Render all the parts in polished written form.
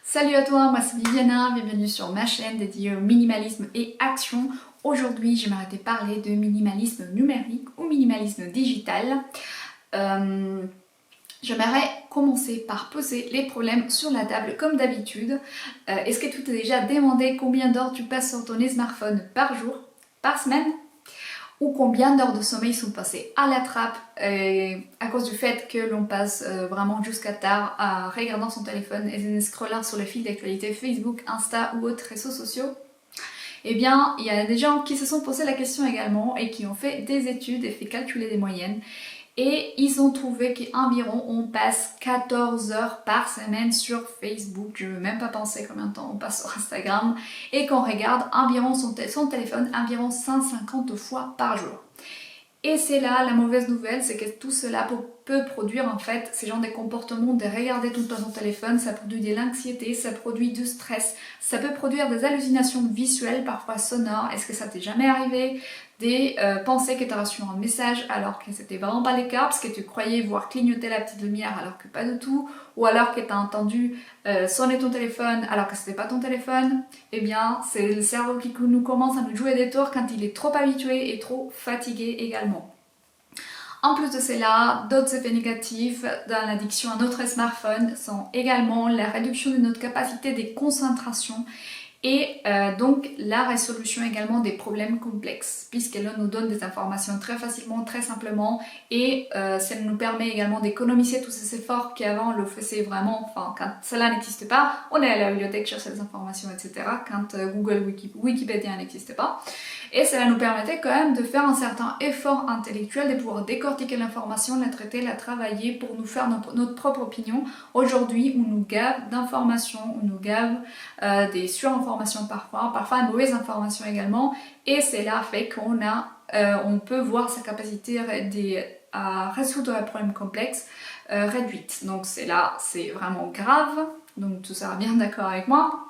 Salut à toi, moi c'est Viviana, bienvenue sur ma chaîne dédiée au minimalisme et action. Aujourd'hui, j'aimerais te parler de minimalisme numérique ou minimalisme digital. J'aimerais commencer par poser les problèmes sur la table comme d'habitude. Est-ce que tu t'es déjà demandé combien d'heures tu passes sur ton smartphone par jour, par semaine? Ou combien d'heures de sommeil sont passées à la trappe à cause du fait que l'on passe vraiment jusqu'à tard à regardant son téléphone et scrollant sur le fil d'actualité Facebook, Insta ou autres réseaux sociaux. Eh bien, il y a des gens qui se sont posé la question également et qui ont fait des études et fait calculer des moyennes. Et ils ont trouvé qu'environ on passe 14 heures par semaine sur Facebook, je ne veux même pas penser combien de temps on passe sur Instagram, et qu'on regarde environ son téléphone environ 150 fois par jour. Et c'est là la mauvaise nouvelle, c'est que tout cela peut produire en fait ces genres de comportements de regarder tout le temps son téléphone, ça produit de l'anxiété, ça produit du stress, ça peut produire des hallucinations visuelles, parfois sonores. Est-ce que ça t'est jamais arrivé? Des pensées que tu as reçu un message alors que c'était vraiment pas le cas, parce que tu croyais voir clignoter la petite lumière alors que pas du tout, ou alors que tu as entendu sonner ton téléphone alors que c'était pas ton téléphone. Eh bien, c'est le cerveau qui nous commence à nous jouer des tours quand il est trop habitué et trop fatigué également. En plus de cela, d'autres effets négatifs dans l'addiction à notre smartphone sont également la réduction de notre capacité de concentration et donc la résolution également des problèmes complexes, puisqu'elle nous donne des informations très facilement, très simplement, et ça nous permet également d'économiser tous ces efforts qu'avant on le faisait vraiment, enfin quand cela n'existait pas, on est à la bibliothèque chercher des informations, etc. Quand Google, Wikipédia n'existait pas. Et cela nous permettait quand même de faire un certain effort intellectuel, de pouvoir décortiquer l'information, la traiter, la travailler pour nous faire notre propre opinion. Aujourd'hui, on nous gave d'informations, on nous gave des surinformations parfois de mauvaises informations également. Et cela fait on peut voir sa capacité à résoudre un problème complexe réduite. Donc c'est vraiment grave. Donc tu seras bien d'accord avec moi.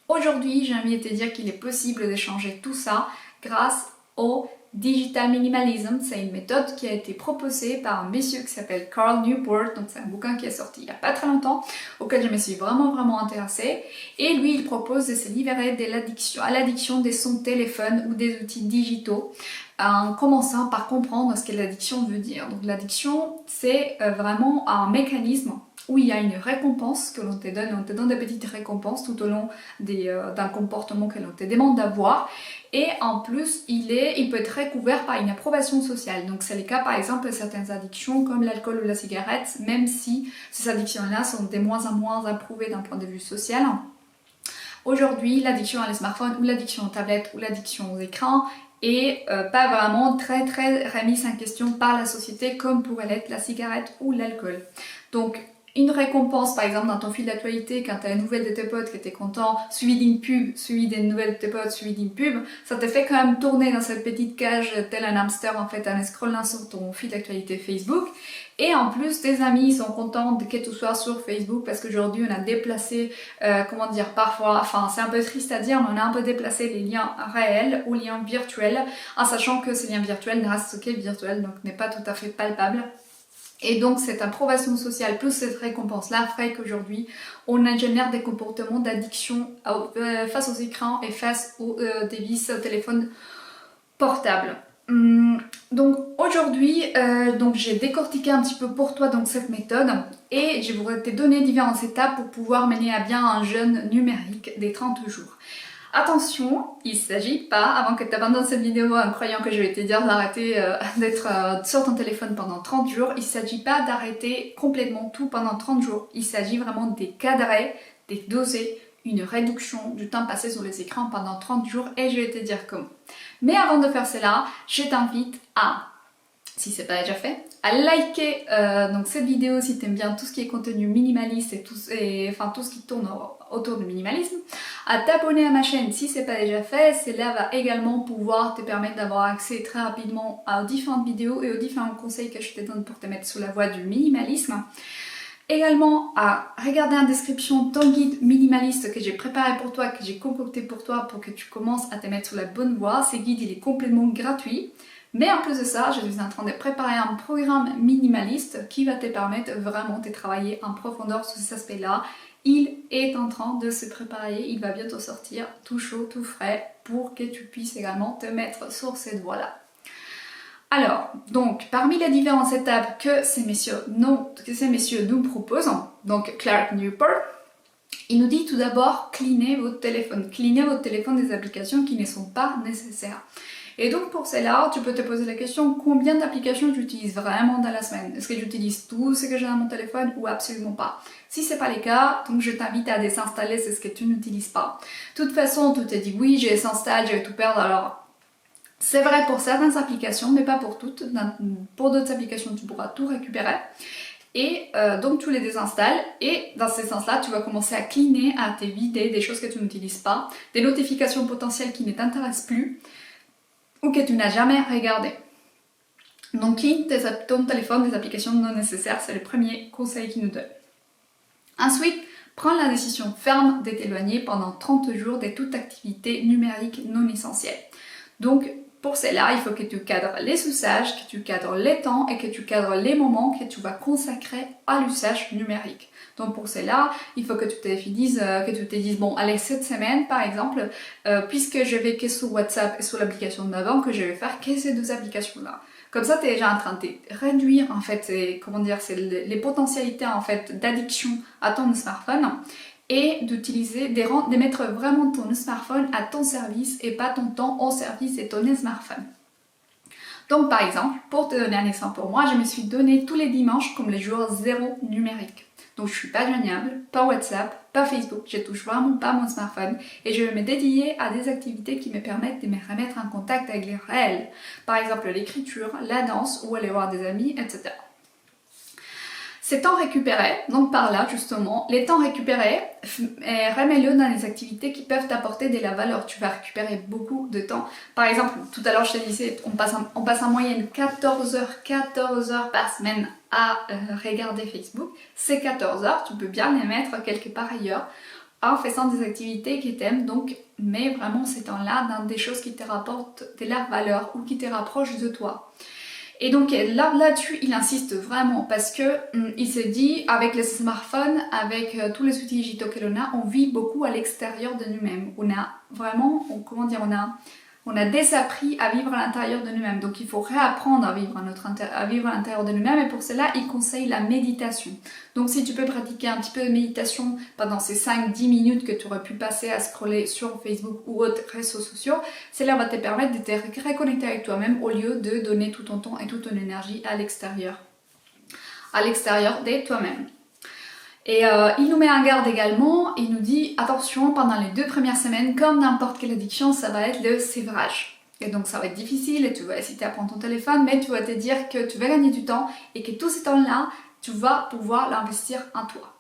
Aujourd'hui, j'ai envie de te dire qu'il est possible de changer tout ça grâce au digital minimalism. C'est une méthode qui a été proposée par un monsieur qui s'appelle Carl Newport. Donc c'est un bouquin qui est sorti il n'y a pas très longtemps, auquel je me suis vraiment intéressée. Et lui, il propose de se libérer à l'addiction de son téléphone ou des outils digitaux, en commençant par comprendre ce que l'addiction veut dire. Donc l'addiction, c'est vraiment un mécanisme où il y a une récompense que l'on te donne des petites récompenses tout au long d'un comportement que l'on te demande d'avoir, et en plus il peut être recouvert par une approbation sociale. Donc c'est le cas par exemple de certaines addictions comme l'alcool ou la cigarette, même si ces addictions-là sont de moins en moins approuvées d'un point de vue social. Aujourd'hui, l'addiction à les smartphones ou l'addiction aux tablettes ou l'addiction aux écrans et pas vraiment très remise en question par la société comme pourrait l'être la cigarette ou l'alcool. Donc une récompense par exemple dans ton fil d'actualité quand tu as une nouvelle de tes potes que tu es content, suivi d'une pub, suivi des nouvelles de tes potes, suivi d'une pub, ça te fait quand même tourner dans cette petite cage tel un hamster en fait en scrollant sur ton fil d'actualité Facebook. Et en plus, tes amis sont contents que tu sois sur Facebook parce qu'aujourd'hui on a déplacé, parfois, enfin c'est un peu triste à dire, mais on a un peu déplacé les liens réels aux liens virtuels, en sachant que ces liens virtuels ne restent que virtuels, donc n'est pas tout à fait palpable. Et donc cette approbation sociale plus cette récompense-là ferait qu'aujourd'hui on génère des comportements d'addiction face aux écrans et face aux devices au téléphone portable. Donc aujourd'hui, j'ai décortiqué un petit peu pour toi donc cette méthode et je voudrais te donner différentes étapes pour pouvoir mener à bien un jeûne numérique des 30 jours. Attention, il ne s'agit pas, avant que tu abandonnes cette vidéo en croyant que je vais te dire d'arrêter d'être sur ton téléphone pendant 30 jours, il ne s'agit pas d'arrêter complètement tout pendant 30 jours. Il s'agit vraiment de cadrer, de doser une réduction du temps passé sur les écrans pendant 30 jours et je vais te dire comment. Mais avant de faire cela, je t'invite à, si ce n'est pas déjà fait, à liker donc cette vidéo si tu aimes bien tout ce qui est contenu minimaliste et tout ce qui tourne autour du minimalisme, à t'abonner à ma chaîne si ce n'est pas déjà fait. Cela va également pouvoir te permettre d'avoir accès très rapidement aux différentes vidéos et aux différents conseils que je te donne pour te mettre sur la voie du minimalisme. Également à regarder en description ton guide minimaliste que j'ai préparé pour toi, que j'ai concocté pour toi pour que tu commences à te mettre sur la bonne voie. Ce guide il est complètement gratuit. Mais en plus de ça, je suis en train de préparer un programme minimaliste qui va te permettre vraiment de travailler en profondeur sur ces aspects-là il est en train de se préparer, il va bientôt sortir tout chaud, tout frais pour que tu puisses également te mettre sur cette voie-là. Alors, donc, parmi les différentes étapes que ces messieurs nous proposent, donc Clark Newport, il nous dit tout d'abord cleaner votre téléphone des applications qui ne sont pas nécessaires. Et donc pour cela, tu peux te poser la question combien d'applications tu utilises vraiment dans la semaine? Est-ce que j'utilise tout ce que j'ai dans mon téléphone ou absolument pas? Si ce n'est pas le cas, donc je t'invite à désinstaller ce que tu n'utilises pas. De toute façon, tu te dis oui, je les installe, je vais tout perdre. Alors, c'est vrai pour certaines applications, mais pas pour toutes. Pour d'autres applications, tu pourras tout récupérer. Et donc tu les désinstalles et dans ce sens-là, tu vas commencer à cleaner, à t'éviter des choses que tu n'utilises pas, des notifications potentielles qui ne t'intéressent plus ou que tu n'as jamais regardées. Donc clean ton téléphone des applications non nécessaires, c'est le premier conseil qu'il nous donne. Ensuite, prends la décision ferme de t'éloigner pendant 30 jours de toute activité numérique non essentielle. Donc pour cela, il faut que tu cadres les usages, que tu cadres les temps et que tu cadres les moments que tu vas consacrer à l'usage numérique. Donc pour cela, il faut que tu te dises, bon allez, cette semaine par exemple, puisque je vais que sur WhatsApp et sur l'application de ma banque, que je vais faire que ces deux applications-là. Comme ça, tu es déjà en train de réduire en fait, les potentialités en fait d'addiction à ton smartphone et de mettre vraiment ton smartphone à ton service et pas ton temps au service de ton smartphone. Donc par exemple, pour te donner un exemple pour moi, je me suis donné tous les dimanches comme les jours zéro numérique. Donc je ne suis pas joignable, pas WhatsApp, pas Facebook, je touche vraiment pas mon smartphone et je vais me dédier à des activités qui me permettent de me remettre en contact avec les réels. Par exemple l'écriture, la danse ou aller voir des amis, etc. Ces temps récupérés, donc par là justement, les temps récupérés, remets-le dans les activités qui peuvent t'apporter de la valeur. Tu vas récupérer beaucoup de temps. Par exemple, tout à l'heure je te disais, on passe en moyenne 14 heures par semaine à regarder Facebook. Ces 14 heures, tu peux bien les mettre quelque part ailleurs en faisant des activités qui t'aiment, donc mets vraiment ces temps-là dans des choses qui te rapportent de la valeur ou qui te rapprochent de toi. Et donc là-dessus, il insiste vraiment parce que il se dit, avec les smartphones, avec tous les outils digitaux que l'on a, on vit beaucoup à l'extérieur de nous-mêmes. On a vraiment, on a désappris à vivre à l'intérieur de nous-mêmes. Donc il faut réapprendre à vivre à l'intérieur de nous-mêmes et pour cela, il conseille la méditation. Donc si tu peux pratiquer un petit peu de méditation pendant ces 5-10 minutes que tu aurais pu passer à scroller sur Facebook ou autres réseaux sociaux, cela va te permettre de te reconnecter avec toi-même au lieu de donner tout ton temps et toute ton énergie à l'extérieur de toi-même. Et il nous met en garde également, il nous dit attention, pendant les 2 premières semaines, comme n'importe quelle addiction, ça va être le sévrage. Et donc ça va être difficile et tu vas hésiter à prendre ton téléphone, mais tu vas te dire que tu vas gagner du temps et que tout ce temps-là, tu vas pouvoir l'investir en toi.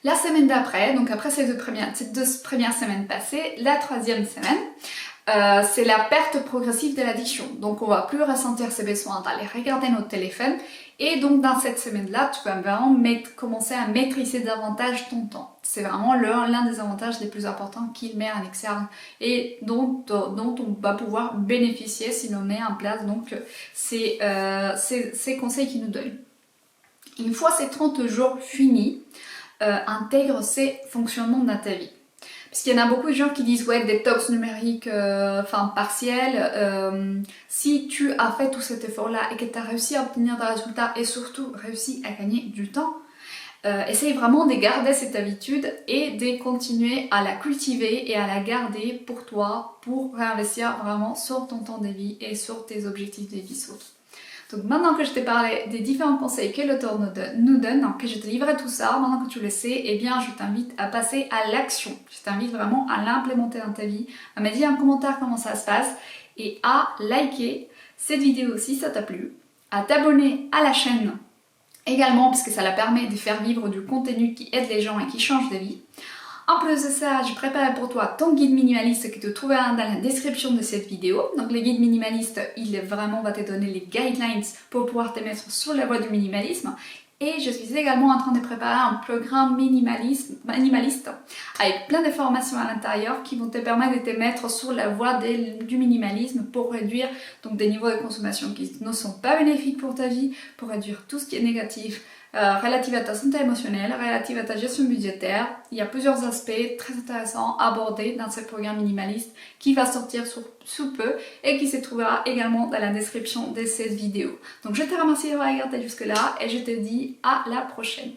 La semaine d'après, donc après ces deux premières semaines passées, la 3e semaine, c'est la perte progressive de l'addiction. Donc on va plus ressentir ces besoins d'aller regarder notre téléphone. Et donc dans cette semaine-là, tu vas vraiment commencer à maîtriser davantage ton temps. C'est vraiment l'un des avantages les plus importants qu'il met en exergue et dont on va pouvoir bénéficier si l'on met en place donc ces conseils qu'il nous donne. Une fois ces 30 jours finis, intègre ces fonctionnements dans ta vie. Parce qu'il y en a beaucoup de gens qui disent ouais, détox numérique partiel. Si tu as fait tout cet effort-là et que tu as réussi à obtenir des résultats et surtout réussi à gagner du temps, essaye vraiment de garder cette habitude et de continuer à la cultiver et à la garder pour toi, pour réinvestir vraiment sur ton temps de vie et sur tes objectifs de vie surtout. Donc maintenant que je t'ai parlé des différents conseils que l'auteur nous donne, que je te livre tout ça, maintenant que tu le sais, eh bien je t'invite à passer à l'action. Je t'invite vraiment à l'implémenter dans ta vie, à me dire en commentaire comment ça se passe et à liker cette vidéo si ça t'a plu, à t'abonner à la chaîne également parce que ça la permet de faire vivre du contenu qui aide les gens et qui change de vie. En plus de ça, j'ai préparé pour toi ton guide minimaliste que tu trouveras dans la description de cette vidéo. Donc le guide minimaliste, il vraiment va te donner les guidelines pour pouvoir te mettre sur la voie du minimalisme. Et je suis également en train de préparer un programme minimaliste avec plein de formations à l'intérieur qui vont te permettre de te mettre sur la voie du minimalisme pour réduire donc des niveaux de consommation qui ne sont pas bénéfiques pour ta vie, pour réduire tout ce qui est négatif relative à ta santé émotionnelle, relative à ta gestion budgétaire. Il y a plusieurs aspects très intéressants abordés dans ce programme minimaliste qui va sortir sous peu et qui se trouvera également dans la description de cette vidéo. Donc je te remercie d'avoir regardé jusque là et je te dis à la prochaine.